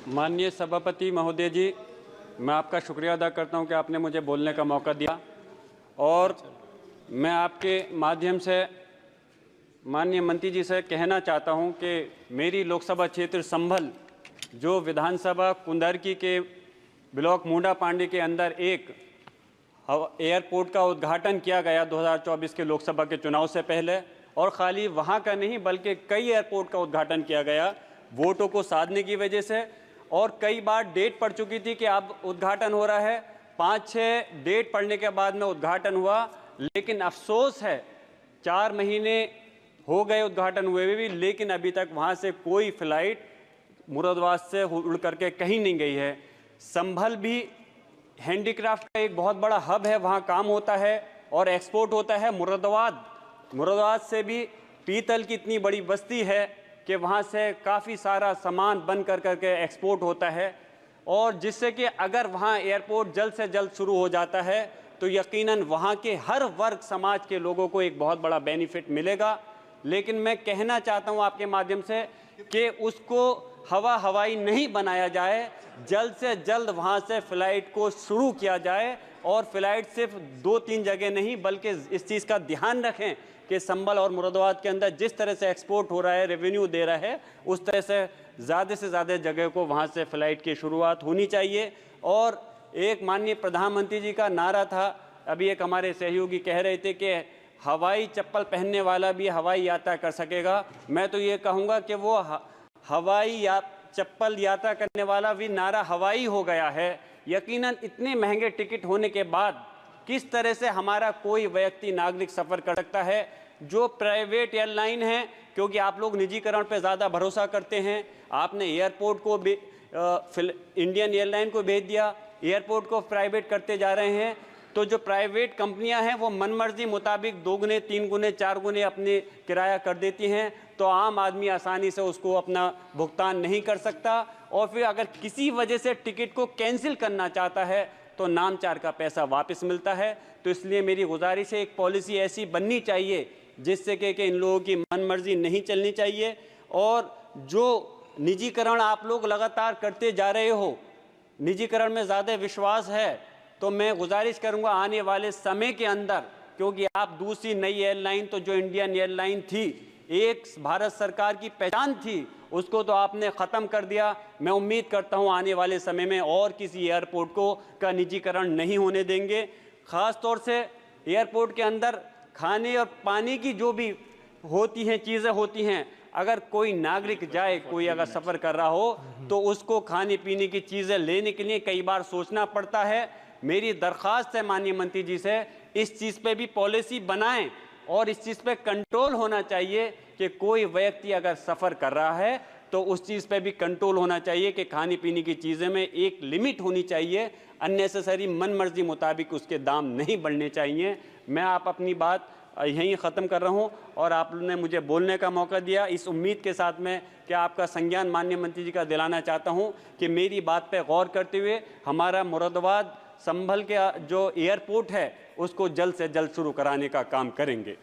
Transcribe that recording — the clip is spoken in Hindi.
माननीय सभापति महोदय जी, मैं आपका शुक्रिया अदा करता हूं कि आपने मुझे बोलने का मौका दिया और मैं आपके माध्यम से माननीय मंत्री जी से कहना चाहता हूं कि मेरी लोकसभा क्षेत्र संभल जो विधानसभा कुंदरकी के ब्लॉक मुंडा पांडे के अंदर एक एयरपोर्ट का उद्घाटन किया गया 2024 के लोकसभा के चुनाव से पहले, और खाली वहां का नहीं बल्कि कई एयरपोर्ट का उद्घाटन किया गया वोटों को साधने की वजह से। और कई बार डेट पड़ चुकी थी कि अब उद्घाटन हो रहा है, 5-6 डेट पड़ने के बाद में उद्घाटन हुआ, लेकिन अफसोस है 4 महीने हो गए उद्घाटन हुए भी, लेकिन अभी तक वहां से कोई फ्लाइट मुरादाबाद से उड़ करके कहीं नहीं गई है। संभल भी हैंडीक्राफ्ट का एक बहुत बड़ा हब है, वहाँ काम होता है और एक्सपोर्ट होता है। मुरादाबाद से भी पीतल की इतनी बड़ी बस्ती है कि वहाँ से काफ़ी सारा सामान बन करके एक्सपोर्ट होता है, और जिससे कि अगर वहाँ एयरपोर्ट जल्द से जल्द शुरू हो जाता है तो यकीनन वहाँ के हर वर्ग समाज के लोगों को एक बहुत बड़ा बेनिफिट मिलेगा। लेकिन मैं कहना चाहता हूँ आपके माध्यम से कि उसको हवाई नहीं बनाया जाए, जल्द से जल्द वहाँ से फ़्लाइट को शुरू किया जाए, और फ़्लाइट सिर्फ 2-3 जगह नहीं बल्कि इस चीज़ का ध्यान रखें कि संभल और मुरादाबाद के अंदर जिस तरह से एक्सपोर्ट हो रहा है, रेवेन्यू दे रहा है, उस तरह से ज़्यादा जगह को वहाँ से फ़्लाइट की शुरुआत होनी चाहिए। और एक माननीय प्रधानमंत्री जी का नारा था, अभी एक हमारे सहयोगी कह रहे थे कि हवाई चप्पल पहनने वाला भी हवाई यात्रा कर सकेगा। मैं तो ये कहूँगा कि वो हवाई चप्पल यात्रा करने वाला भी नारा हवाई हो गया है। यकीनन इतने महंगे टिकट होने के बाद किस तरह से हमारा कोई व्यक्ति नागरिक सफ़र कर सकता है। जो प्राइवेट एयरलाइन है, क्योंकि आप लोग निजीकरण पर ज़्यादा भरोसा करते हैं, आपने एयरपोर्ट को भी इंडियन एयरलाइन को भेज दिया, एयरपोर्ट को प्राइवेट करते जा रहे हैं। तो जो प्राइवेट कंपनियां हैं वो मनमर्जी मुताबिक 2 गुने 3 गुने 4 गुने अपने किराया कर देती हैं, तो आम आदमी आसानी से उसको अपना भुगतान नहीं कर सकता, और फिर अगर किसी वजह से टिकट को कैंसिल करना चाहता है तो नामचार का पैसा वापस मिलता है। तो इसलिए मेरी गुजारिश है, एक पॉलिसी ऐसी बननी चाहिए जिससे कि इन लोगों की मनमर्जी नहीं चलनी चाहिए। और जो निजीकरण आप लोग लगातार करते जा रहे हो, निजीकरण में ज़्यादा विश्वास है, तो मैं गुजारिश करूंगा आने वाले समय के अंदर, क्योंकि आप दूसरी नई एयरलाइन तो जो इंडियन एयरलाइन थी, एक भारत सरकार की पहचान थी, उसको तो आपने ख़त्म कर दिया। मैं उम्मीद करता हूं आने वाले समय में और किसी एयरपोर्ट का निजीकरण नहीं होने देंगे। ख़ास तौर से एयरपोर्ट के अंदर खाने और पानी की जो भी होती हैं चीज़ें होती हैं, अगर कोई नागरिक जाए, कोई अगर सफ़र कर रहा हो तो उसको खाने पीने की चीज़ें लेने के लिए कई बार सोचना पड़ता है। मेरी दरख्वास्त है माननीय मंत्री जी से, इस चीज़ पे भी पॉलिसी बनाएं और इस चीज़ पे कंट्रोल होना चाहिए कि कोई व्यक्ति अगर सफ़र कर रहा है तो उस चीज़ पे भी कंट्रोल होना चाहिए कि खाने पीने की चीज़ें में एक लिमिट होनी चाहिए, अननेसेसरी मनमर्जी मुताबिक उसके दाम नहीं बढ़ने चाहिए। मैं आप अपनी बात यहीं ख़त्म कर रहा हूं और आपने मुझे बोलने का मौका दिया, इस उम्मीद के साथ में कि आपका संज्ञान माननीय मंत्री जी का दिलाना चाहता हूं कि मेरी बात पे गौर करते हुए हमारा मुरादाबाद संभल के जो एयरपोर्ट है उसको जल्द से जल्द शुरू कराने का काम करेंगे।